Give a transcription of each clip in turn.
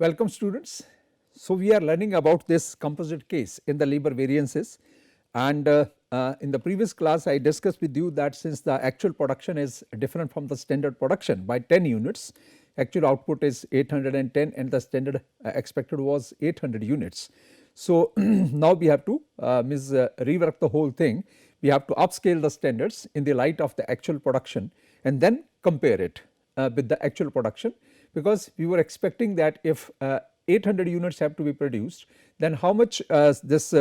Welcome students. So, we are learning about this composite case in the labor variances, and in the previous class I discussed with you that since the actual production is different from the standard production by 10 units, actual output is 810 and the standard expected was 800 units. So, now we have to rework the whole thing. We have to upscale the standards in the light of the actual production and then compare it with the actual production, because we were expecting that if 800 units have to be produced, then how much this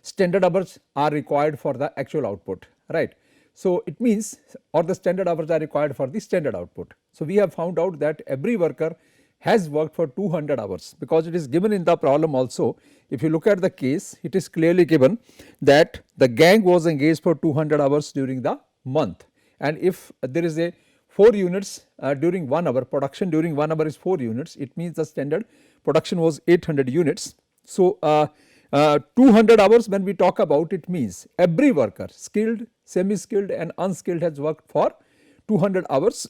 standard hours are required for the actual output, right. So, it means or the standard hours are required for the standard output. So, we have found out that every worker has worked for 200 hours, because it is given in the problem also. If you look at the case, it is clearly given that the gang was engaged for 200 hours during the month, and if there is a 4 units during 1 hour, production during 1 hour is 4 units, it means the standard production was 800 units. So, 200 hours when we talk about, it means every worker, skilled, semi-skilled and unskilled, has worked for 200 hours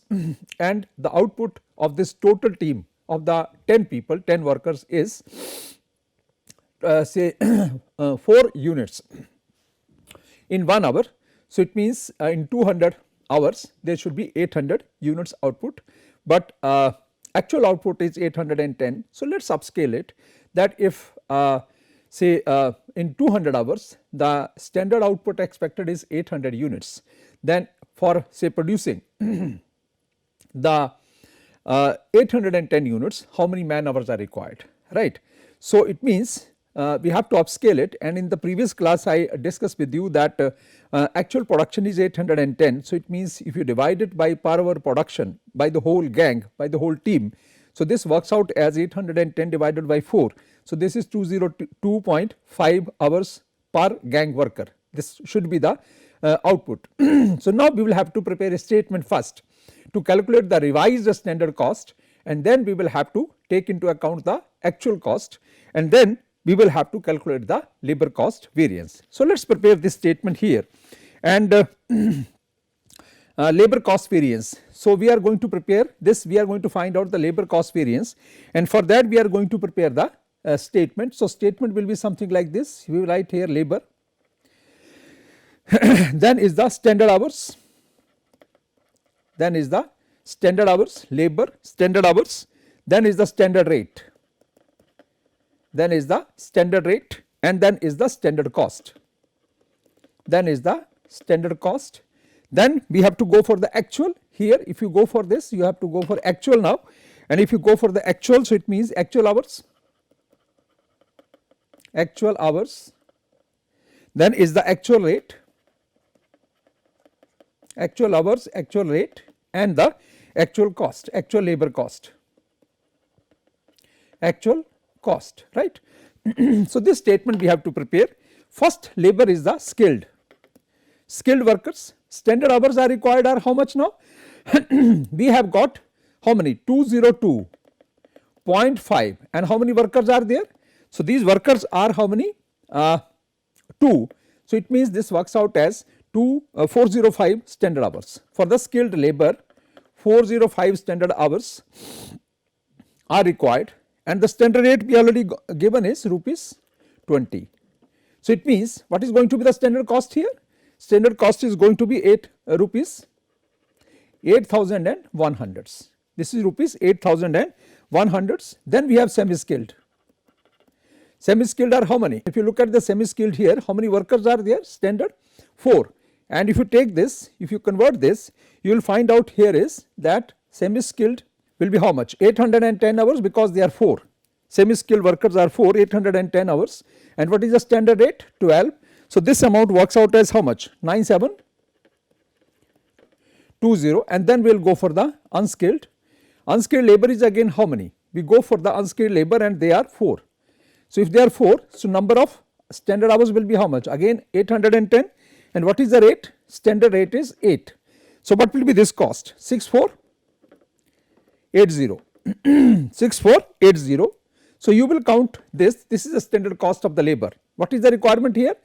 and the output of this total team of the 10 people, 10 workers is say 4 units in 1 hour. So, it means in 200 hours there should be 800 units output, but actual output is 810. So, let us upscale it, that if say in 200 hours the standard output expected is 800 units, then for say producing the 810 units, how many man hours are required, right. So, it means we have to upscale it, and in the previous class I discussed with you that actual production is 810. So, it means if you divide it by per hour production by the whole gang, by the whole team, so this works out as 810 divided by 4. So, this is 202.5 hours per gang worker. This should be the output. So, now we will have to prepare a statement first to calculate the revised standard cost, and then we will have to take into account the actual cost, and then we will have to calculate the labor cost variance. So, let us prepare this statement here, and labor cost variance. So, we are going to prepare this, we are going to find out the labor cost variance, and for that we are going to prepare the statement. So, statement will be something like this. We will write here labor, then is the standard hours, then is the standard hours, labor, standard hours, then is the standard rate, then is the standard rate, and then is the standard cost, then is the standard cost. Then we have to go for the actual. Here if you go for this, you have to go for actual now, and if you go for the actual, so it means actual hours, then is the actual rate, actual hours, actual rate, and the actual cost, actual labor cost, actual cost, right. So, this statement we have to prepare. First, labor is the skilled workers. Standard hours are required are how much now? We have got how many? 202.5, and how many workers are there? So, these workers are how many? 2. So, it means this works out as 405 standard hours. For the skilled labor, 405 standard hours are required, and the standard rate we already given is rupees 20. So, it means what is going to be the standard cost here? Standard cost is going to be 8,100. This is rupees 8,100. Then we have semi-skilled. Semi-skilled are how many? If you look at the semi-skilled here, how many workers are there? Standard 4. And if you take this, if you convert this, you will find out here is that semi-skilled will be how much? 810 hours, because they are 4. Semi-skilled workers are 4, 810 hours. And what is the standard rate? 12. So, this amount works out as how much? 9720, and then we will go for the unskilled. Unskilled labor is again how many? We go for the unskilled labor, and they are 4. So, if they are 4, so number of standard hours will be how much? Again 810, and what is the rate? Standard rate is 8. So, what will be this cost? 6480. 6480. So, you will count this. This is the standard cost of the labor. What is the requirement here?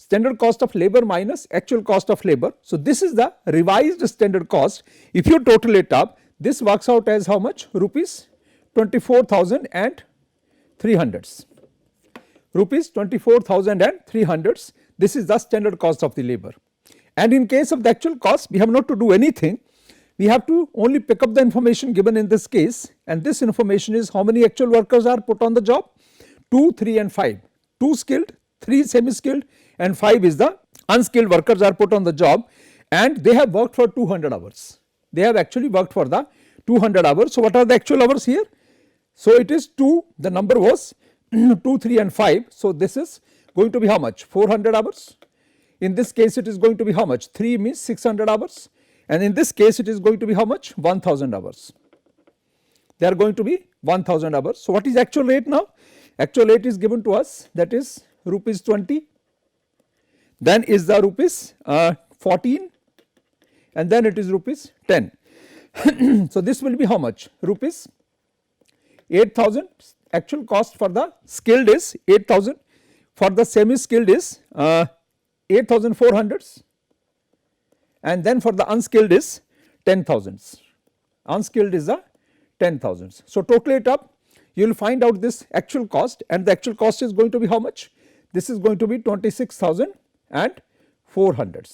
Standard cost of labor minus actual cost of labor. So, this is the revised standard cost. If you total it up, this works out as how much? Rupees 24,300. Rupees 24,300. This is the standard cost of the labor. And in case of the actual cost, we have not to do anything. We have to only pick up the information given in this case, and this information is how many actual workers are put on the job? 2, 3 and 5. 2 skilled, 3 semi-skilled and 5 is the unskilled workers are put on the job, and they have worked for 200 hours. They have actually worked for the 200 hours. So, what are the actual hours here? So, it is 2, the number was 2, 3 and 5. So, this is going to be how much? 400 hours. In this case, it is going to be how much? 3 means 600 hours, and in this case, it is going to be how much? 1000 hours. They are going to be 1000 hours. So, what is actual rate now? Actual rate is given to us, that is rupees 20, then is the rupees 14, and then it is rupees 10. So, this will be how much? Rupees 8,000. Actual cost for the skilled is 8,000, for the semi skilled is 8,400, and then for the unskilled is 10,000. Unskilled is the 10,000. So, total it up, you will find out this actual cost, and the actual cost is going to be how much? This is going to be 26,400.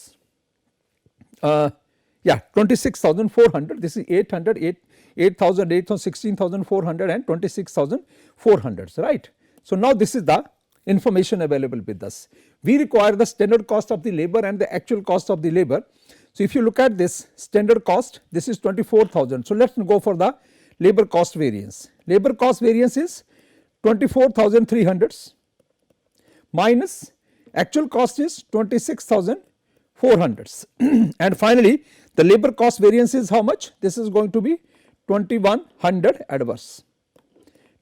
Yeah, 26,400. This is 800, 8,000, 8,000, 16,400 and 26,400, right. So, now this is the information available with us. We require the standard cost of the labor and the actual cost of the labor. So, if you look at this standard cost, this is 24,000. So, let us go for the labor cost variance. Labor cost variance is 24,300 minus actual cost is 26,400 and finally, the labor cost variance is how much? This is going to be 2100 adverse,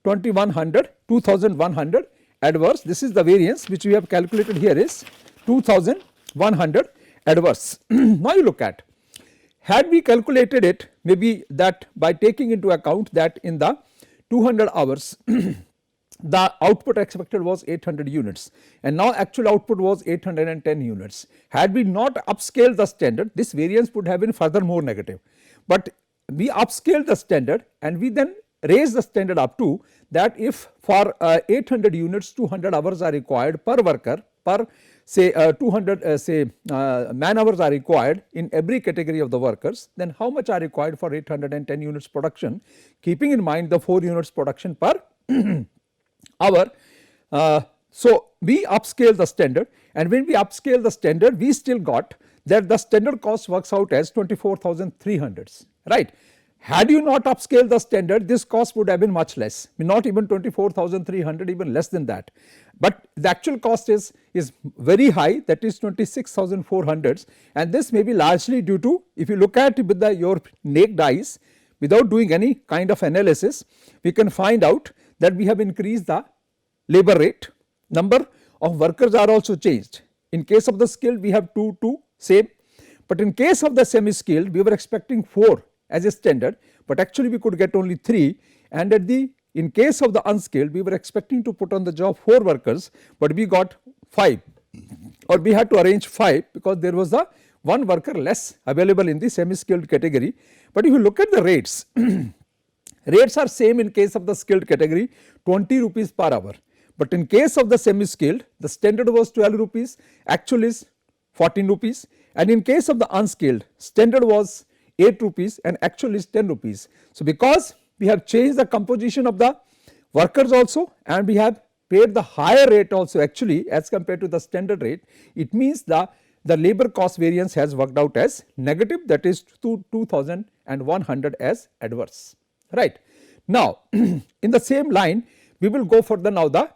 2100, 2100 adverse. This is the variance which we have calculated here is 2100 adverse. Now, you look at, had we calculated it maybe that by taking into account that in the 200 hours the output expected was 800 units, and now actual output was 810 units. Had we not upscaled the standard, this variance would have been further more negative, but we upscaled the standard and we then raised the standard up to that if for 800 units 200 hours are required per worker, per say 200 man hours are required in every category of the workers, then how much are required for 810 units production, keeping in mind the 4 units production per hour. So, we upscale the standard, and when we upscale the standard, we still got that the standard cost works out as 24,300, right. Had you not upscaled the standard, this cost would have been much less, not even 24,300, even less than that. But the actual cost is very high, that is 26,400, and this may be largely due to, if you look at it with your naked eyes without doing any kind of analysis, we can find out that we have increased the labor rate, number of workers are also changed. In case of the skilled, we have 2 same, but in case of the semi skilled, we were expecting 4 as a standard, but actually we could get only 3, and at the in case of the unskilled, we were expecting to put on the job 4 workers, but we got 5, or we had to arrange 5 because there was a 1 worker less available in the semi skilled category. But if you look at the rates, rates are same in case of the skilled category, 20 rupees per hour, but in case of the semi skilled, the standard was 12 rupees, actual is 14 rupees, and in case of the unskilled, standard was 8 rupees and actual is 10 rupees. So, because we have changed the composition of the workers also, and we have paid the higher rate also actually as compared to the standard rate, it means the labor cost variance has worked out as negative, that is 2,100 as adverse, right. Now, in the same line, we will go for now the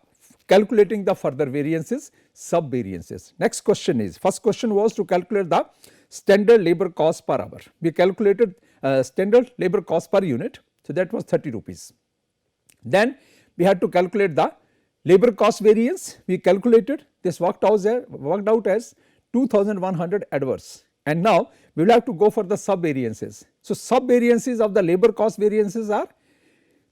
calculating the further variances, sub variances. Next question is, first question was to calculate the standard labor cost per hour. We calculated standard labor cost per unit, so that was 30 rupees. Then we had to calculate the labor cost variance, we calculated, this worked out as 2,100 adverse, and now we will have to go for the sub variances. So, sub variances of the labor cost variances are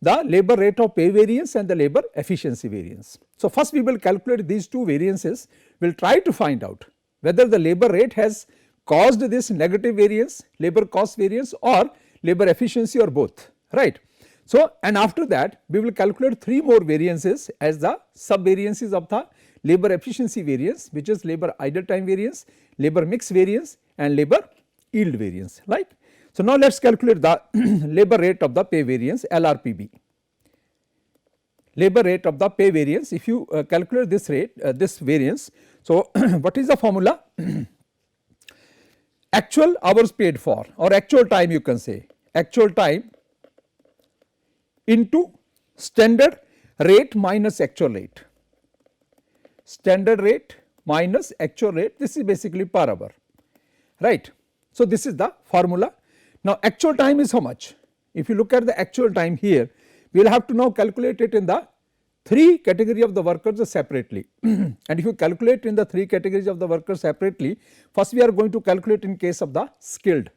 the labor rate of pay variance and the labor efficiency variance. So, first we will calculate these 2 variances, we will try to find out whether the labor rate has caused this negative variance, labor cost variance, or labor efficiency, or both, right. So, and after that we will calculate 3 more variances as the subvariances of the labor efficiency variance, which is labor idle time variance, labor mix variance and labor yield variance, right. So, now let us calculate the labor rate of the pay variance LRPV. Labor rate of the pay variance, if you calculate this rate, this variance. So, what is the formula? Actual hours paid for, or actual time, you can say, actual time into standard rate minus actual rate, standard rate minus actual rate, this is basically per hour, right. So, this is the formula. Now, actual time is how much? If you look at the actual time here, we will have to now calculate it in the 3 category of the workers separately. And if you calculate in the 3 categories of the workers separately, first we are going to calculate in case of the skilled.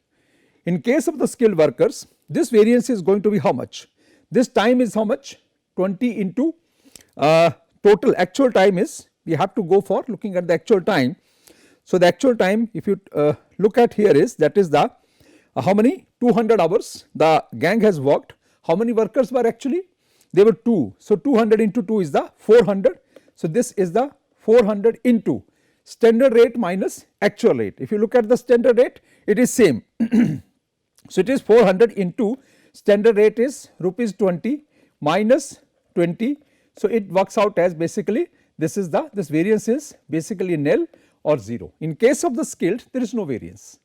In case of the skilled workers, this variance is going to be how much? This time is how much? 20 into total actual time is, we have to go for looking at the actual time. So, the actual time, if you look at here, is that is the how many 200 hours the gang has worked. How many workers were actually? There were 2. So, 200 into 2 is the 400. So, this is the 400 into standard rate minus actual rate. If you look at the standard rate, it is same. So, it is 400 into standard rate is rupees 20 minus 20. So, it works out as basically this is the, this variance is basically nil or 0. In case of the skilled, there is no variance.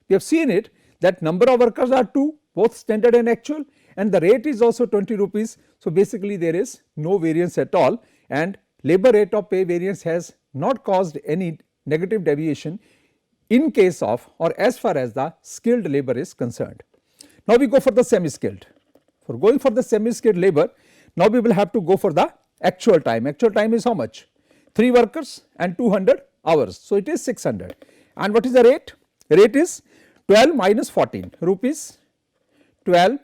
We have seen it that number of workers are 2, both standard and actual, and the rate is also 20 rupees. So, basically there is no variance at all, and labor rate of pay variance has not caused any negative deviation in case of or as far as the skilled labor is concerned. Now, we go for the semi skilled. For going for the semi skilled labor, now we will have to go for the actual time. Actual time is how much? 3 workers and 200 hours. So, it is 600. And what is the rate? Rate is 12 minus 14 rupees. 12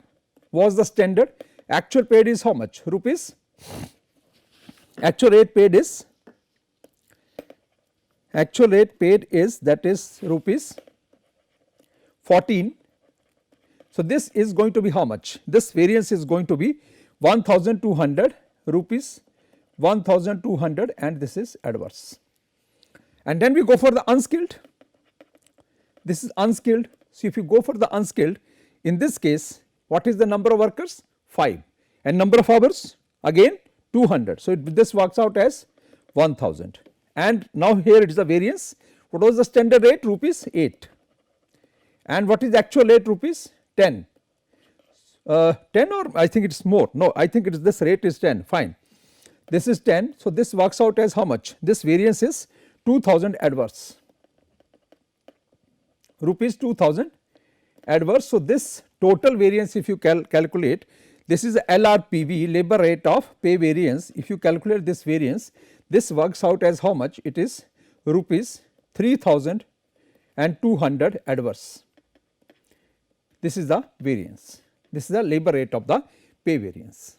was the standard. Actual paid is how much? Rupees. Actual rate paid is, actual rate paid is, that is rupees 14. So, this is going to be how much? This variance is going to be 1200 rupees, 1200, and this is adverse. And then we go for the unskilled. This is unskilled. So, if you go for the unskilled, in this case, what is the number of workers? 5, and number of hours again 200. So, this works out as 1000. And now here it is the variance. What was the standard rate? Rupees 8. And what is the actual rate? Rupees 10. 10, or I think it is more. No, I think it is, this rate is 10. Fine. This is 10. So, this works out as how much? This variance is 2000 adverse. Rupees 2000 adverse. So, this total variance, if you calculate, this is the LRPV, labor rate of pay variance. If you calculate this variance, this works out as how much? It is rupees 3200 adverse. This is the variance. This is the labor rate of the pay variance.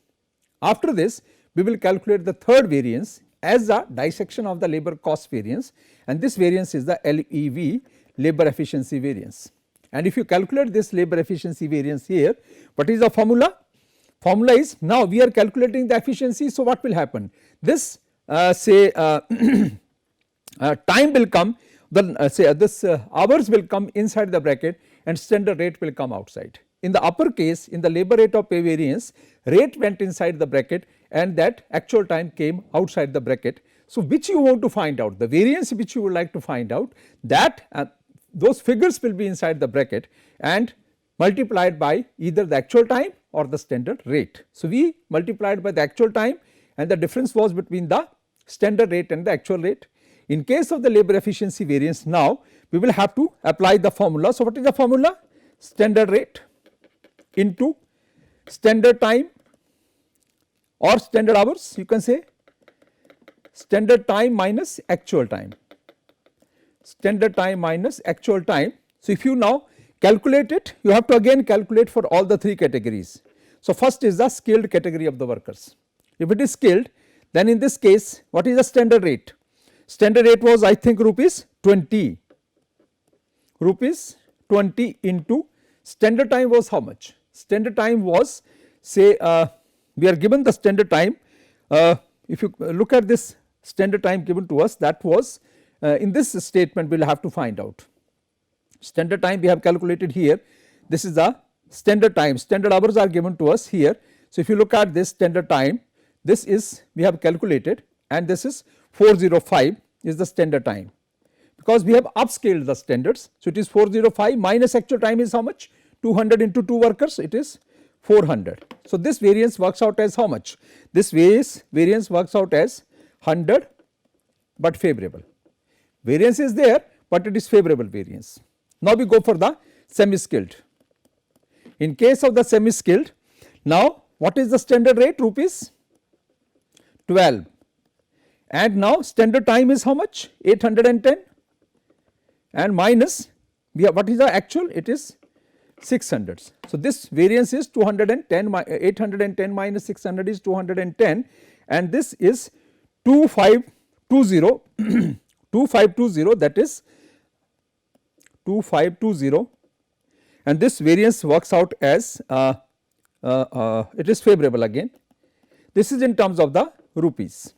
After this, we will calculate the third variance as the dissection of the labor cost variance, and this variance is the LEV, labor efficiency variance. And if you calculate this labor efficiency variance here, what is the formula? Formula is, now we are calculating the efficiency. So, what will happen? This time will come, then this hours will come inside the bracket and standard rate will come outside. In the upper case, in the labor rate of pay variance, rate went inside the bracket and that actual time came outside the bracket. So, which you want to find out, the variance which you would like to find out, that those figures will be inside the bracket and multiplied by either the actual time or the standard rate. So, we multiplied by the actual time and the difference was between the standard rate and the actual rate. In case of the labor efficiency variance, now we will have to apply the formula. So, what is the formula? Standard rate into standard time or standard hours, you can say, standard time minus actual time, standard time minus actual time. So, if you now calculate it, you have to again calculate for all the 3 categories. So, first is the skilled category of the workers. If it is skilled, then in this case, what is the standard rate? Standard rate was, I think, rupees 20, rupees 20 into standard time was how much? Standard time was say we are given the standard time. If you look at this standard time given to us, that was in this statement we will have to find out. Standard time we have calculated here, this is the standard time, standard hours are given to us here. So, if you look at this standard time, this is we have calculated, and this is 405 is the standard time, because we have upscaled the standards. So, it is 405 minus actual time is how much? 200 into 2 workers, it is 400. So, this variance works out as how much? This variance works out as 100, but favorable. Variance is there, but it is favorable variance. Now, we go for the semi-skilled. In case of the semi-skilled, now what is the standard rate? Rupees 12, and now standard time is how much? 810, and minus we have what is the actual? It is 600. So, this variance is 210, 810 minus 600 is 210, and this is 2520 2520, that is 2520, and this variance works out as it is favorable again. This is in terms of the rupees.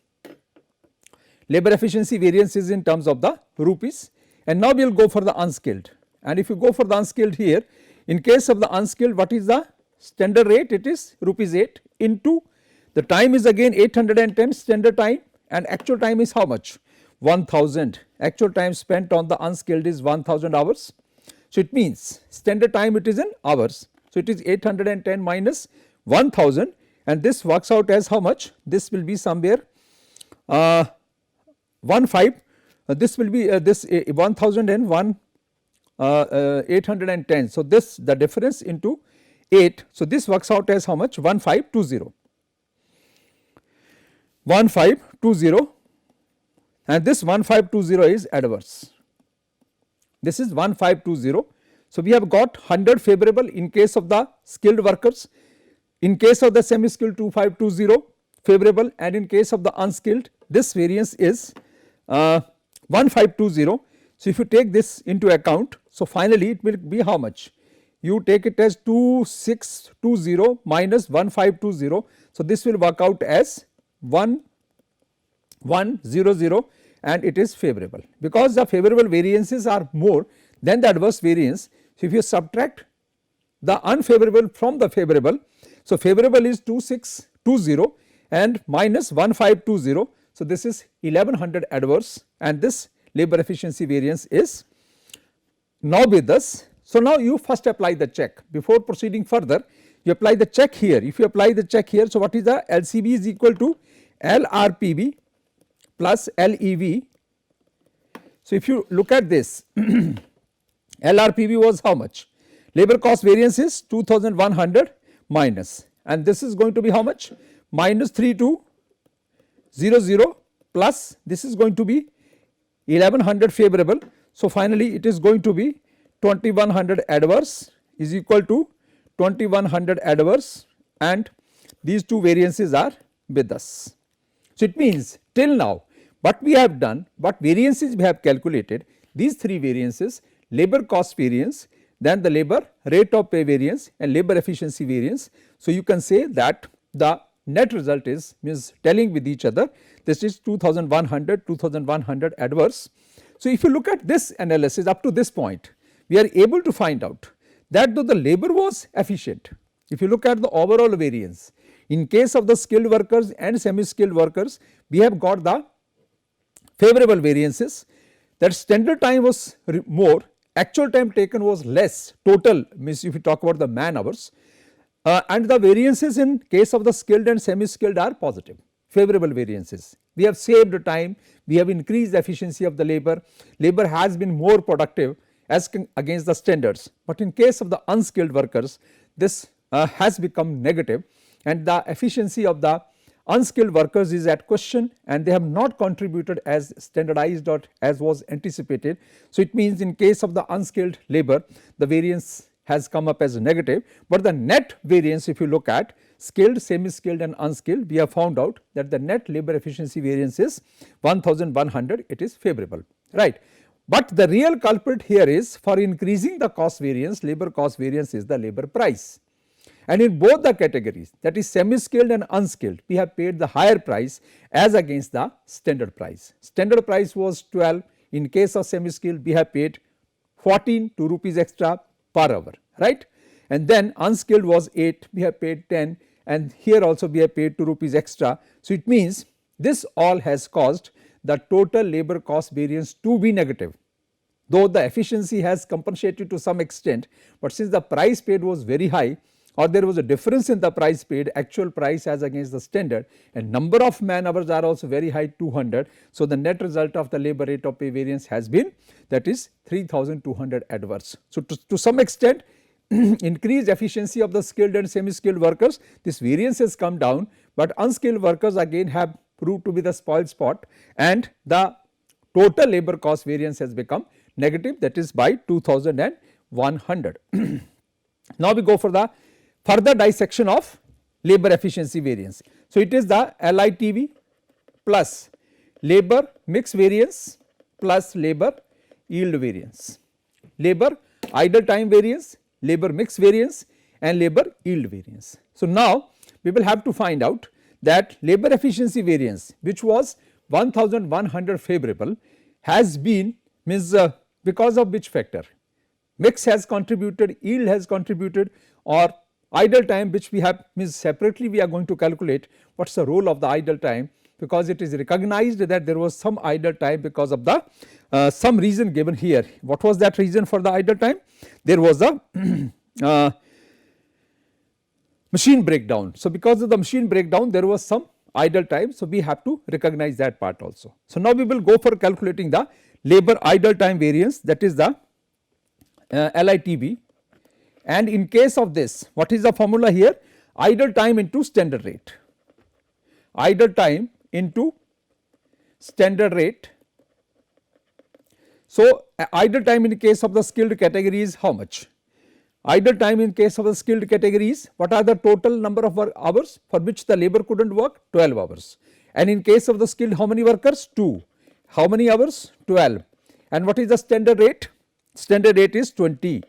Labor efficiency variance is in terms of the rupees, and now we will go for the unskilled. And if you go for the unskilled here, in case of the unskilled, what is the standard rate? It is rupees 8 into the time is again 810 standard time, and actual time is how much? 1000. Actual time spent on the unskilled is 1000 hours. So, it means standard time it is in hours. So, it is 810 minus 1000, and this works out as how much? This will be somewhere 15. This will be this 1001 810. So, this the difference into 8. So, this works out as how much? 1520. 1520, and this 1520 is adverse. This is 1520. So, we have got 100 favorable in case of the skilled workers, in case of the semi skilled 2520 favorable, and in case of the unskilled this variance is 1520. So, if you take this into account, so finally it will be how much? You take it as 2620 minus 1520. So, this will work out as 1100, and it is favorable, because the favorable variances are more than the adverse variance. So, if you subtract the unfavorable from the favorable, so favorable is 2620 and minus 1520. So, this is 1100 adverse, and this labor efficiency variance is now with us. So, now you first apply the check. Before proceeding further, you apply the check here. If you apply the check here, so what is the LCB is equal to LRPB plus LEV. So, if you look at this LRPB was how much? Labor cost variance is 2100 minus, and this is going to be how much? Minus 3200 plus this is going to be 1100 favorable. So, finally, it is going to be 2100 adverse is equal to 2100 adverse, and these two variances are with us. So, it means till now what we have done, what variances we have calculated, these three variances, labor cost variance, then the labor rate of pay variance and labor efficiency variance. So, you can say that the net result is means telling with each other, this is 2100 adverse. So, if you look at this analysis up to this point, we are able to find out that though the labor was efficient, if you look at the overall variance, in case of the skilled workers and semi skilled workers, we have got the favorable variances, that standard time was more, actual time taken was less, total means if you talk about the man hours, and the variances in case of the skilled and semi skilled are positive, favorable variances. We have saved time, we have increased the efficiency of the labor, labor has been more productive as against the standards, but in case of the unskilled workers this has become negative, and the efficiency of the unskilled workers is at question, and they have not contributed as standardized or as was anticipated. So, it means in case of the unskilled labor the variance has come up as negative, but the net variance if you look at skilled, semi skilled and unskilled, we have found out that the net labor efficiency variance is 1100, it is favorable, right. But the real culprit here is for increasing the cost variance, labor cost variance is the labor price, and in both the categories, that is semi skilled and unskilled, we have paid the higher price as against the standard price. Standard price was 12, in case of semi skilled we have paid 14 2 rupees extra per hour, right, and then unskilled was 8, we have paid 10, and here also we have paid 2 rupees extra. So, it means this all has caused the total labor cost variance to be negative, though the efficiency has compensated to some extent, but since the price paid was very high or there was a difference in the price paid, actual price as against the standard, and number of man hours are also very high, 200. So, the net result of the labor rate of pay variance has been, that is 3200 adverse. So, to some extent increased efficiency of the skilled and semi skilled workers, this variance has come down, but unskilled workers again have proved to be the spoiled spot, and the total labor cost variance has become negative, that is by 2100. Now, we go for the further dissection of labor efficiency variance. So, it is the LITV plus labor mix variance plus labor yield variance, labor idle time variance, labor mix variance and labor yield variance. So, now we will have to find out that labor efficiency variance, which was 1100 favorable, has been because of which factor? Mix has contributed, yield has contributed, or idle time, which we have separately we are going to calculate what is the role of the idle time, because it is recognized that there was some idle time because of the some reason given here. What was that reason for the idle time? There was a machine breakdown. So, because of the machine breakdown there was some idle time. So, we have to recognize that part also. So, now we will go for calculating the labor idle time variance, that is the LITV, and in case of this, what is the formula here? Idle time into standard rate, idle time into standard rate. So, idle time in case of the skilled category is how much? Idle time in case of the skilled categories, what are the total number of hours for which the labor could not work? 12 hours. And in case of the skilled, how many workers? 2. How many hours? 12. And what is the standard rate? Standard rate is 20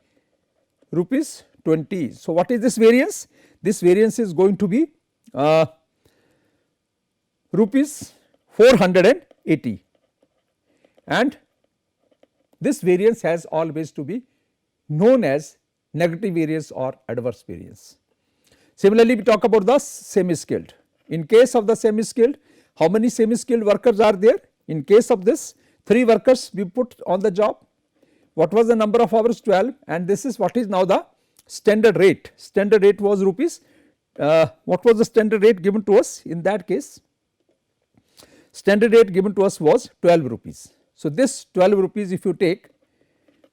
rupees 20. So, what is this variance? This variance is going to be rupees 480, and this variance has always to be known as negative variance or adverse variance. Similarly, we talk about the semi skilled. In case of the semi skilled, how many semi skilled workers are there? In case of this, 3 workers we put on the job. What was the number of hours? 12, and this is what is now the standard rate. Standard rate was rupees, what was the standard rate given to us in that case? Standard rate given to us was 12 rupees. So, this 12 rupees if you take,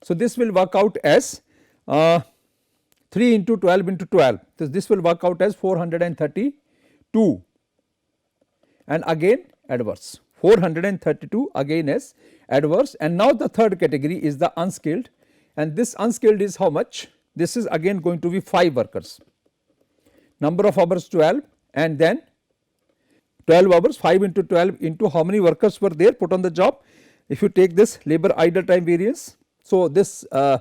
so this will work out as 3 into 12 into 12. So, this will work out as 432, and again adverse, 432 again as adverse. And now the third category is the unskilled, and this unskilled is how much? This is again going to be 5 workers, number of hours 12, and then 12 hours, 5 into 12 into how many workers were there put on the job. If you take this labor idle time variance, so this 5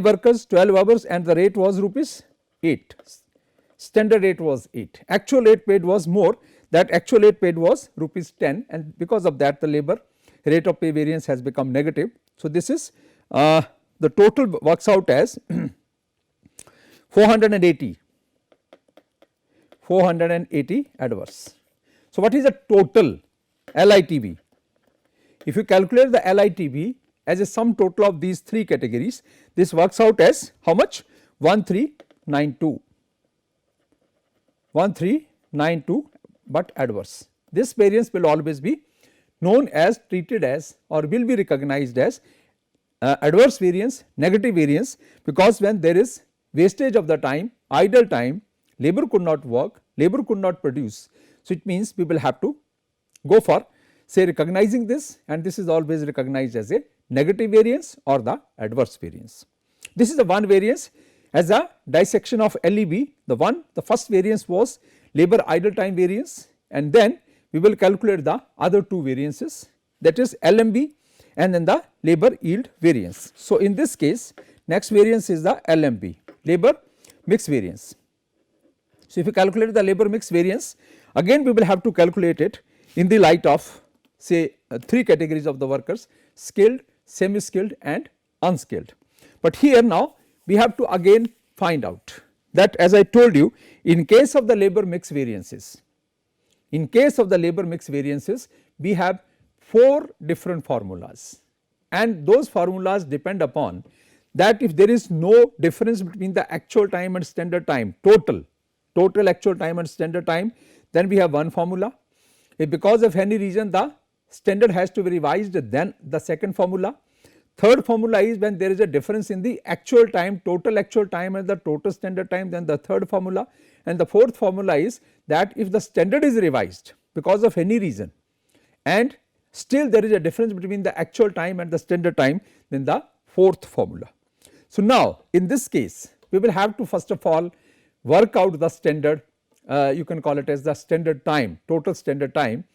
workers, 12 hours, and the rate was rupees 8, standard rate was 8, actual rate paid was more, that actual rate paid was rupees 10, and because of that the labor rate of pay variance has become negative. So, this is the total works out as 480 adverse. So, what is the total LITV? If you calculate the LITV as a sum total of these 3 categories, this works out as how much? 1392, but adverse. This variance will always be known as, treated as, or will be recognized as adverse variance, negative variance, because when there is wastage of the time, idle time, labor could not work, labor could not produce. So, it means we will have to go for say recognizing this, and this is always recognized as a negative variance or the adverse variance. This is the one variance as a dissection of LEV. The first variance was labor idle time variance, and then we will calculate the other 2 variances, that is LMV and then the labor yield variance. So, in this case next variance is the LMV, labor mix variance. So, if you calculate the labor mix variance, again we will have to calculate it in the light of say 3 categories of the workers: skilled, semi skilled and unskilled. But here now we have to again find out that, as I told you, in case of the labor mix variances, we have 4 different formulas, and those formulas depend upon that if there is no difference between the actual time and standard time, total actual time and standard time, then we have one formula. If because of any reason the standard has to be revised, then the second formula. Third formula is when there is a difference in the actual time, total actual time and the total standard time, then the third formula. And the fourth formula is that if the standard is revised because of any reason and still there is a difference between the actual time and the standard time, then the fourth formula. So, now in this case we will have to first of all work out the standard, you can call it as the standard time, total standard time,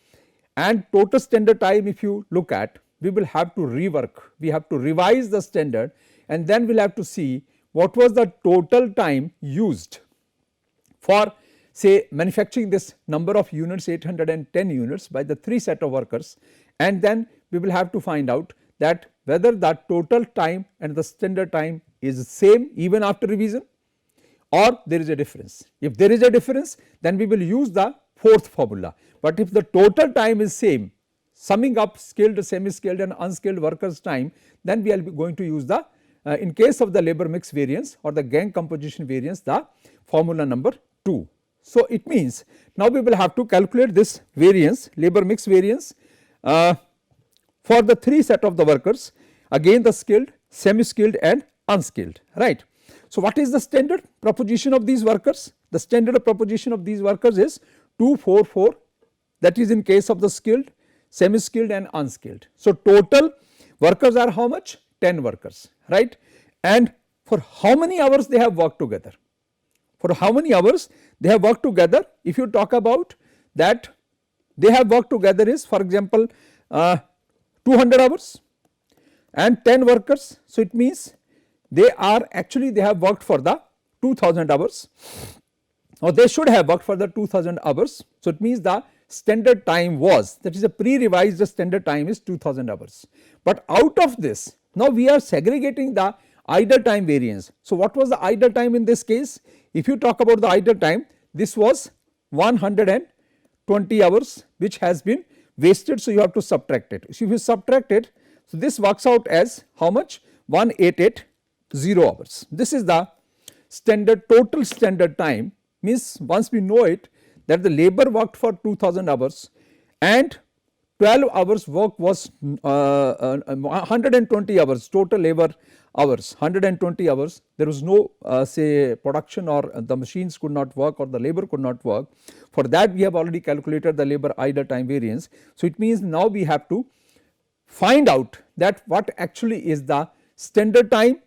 and total standard time if you look at, we will have to rework, we have to revise the standard, and then we will have to see what was the total time used for say manufacturing this number of units, 810 units by the 3 set of workers, and then we will have to find out that whether the total time and the standard time is same even after revision or there is a difference. If there is a difference, then we will use the fourth formula, but if the total time is same, summing up skilled, semi skilled and unskilled workers time, then we are going to use the in case of the labor mix variance or the gang composition variance, the formula number 2. So, it means now we will have to calculate this variance, labor mix variance for the 3 set of the workers, again the skilled, semi skilled and unskilled, right. So, what is the standard proposition of these workers? The standard proposition of these workers is 244, that is in case of the skilled, semi skilled and unskilled. So, total workers are how much? 10 workers, right, and for how many hours they have worked together? For how many hours they have worked together? If you talk about that they have worked together is, for example, 200 hours and 10 workers. So, it means they are actually they have worked for the 2000 hours, or they should have worked for the 2000 hours. So, it means the standard time was, that is a pre-revised standard time is 2000 hours, but out of this now we are segregating the idle time variance. So, what was the idle time in this case? If you talk about the idle time, this was 120 hours which has been wasted. So, you have to subtract it. So, if you subtract it, so this works out as how much? 1880 hours. This is the standard total standard time, means once we know it that the labor worked for 2000 hours and 12 hours work was 120 hours total labor hours, 120 hours, there was no say production or the machines could not work or the labor could not work. For that we have already calculated the labor idle time variance. So, it means now we have to find out that what actually is the standard time,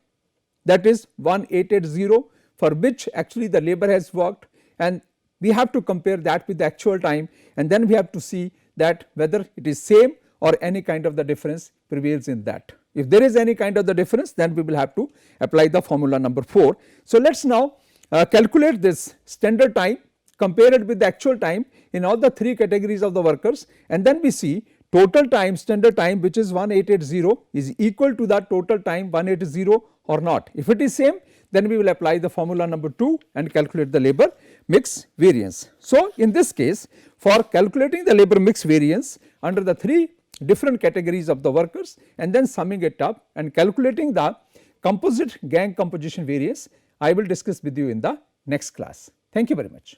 that is 1880, for which actually the labor has worked, and we have to compare that with the actual time, and then we have to see that whether it is same or any kind of the difference prevails in that. If there is any kind of the difference, then we will have to apply the formula number 4. So, let us now calculate this standard time, compare it with the actual time in all the 3 categories of the workers, and then we see total time, standard time, which is 1880 is equal to the total time 180 or not. If it is same, then we will apply the formula number 2 and calculate the labor mix variance. So, in this case, for calculating the labor mix variance under the 3 different categories of the workers and then summing it up and calculating the composite gang composition variance, I will discuss with you in the next class. Thank you very much.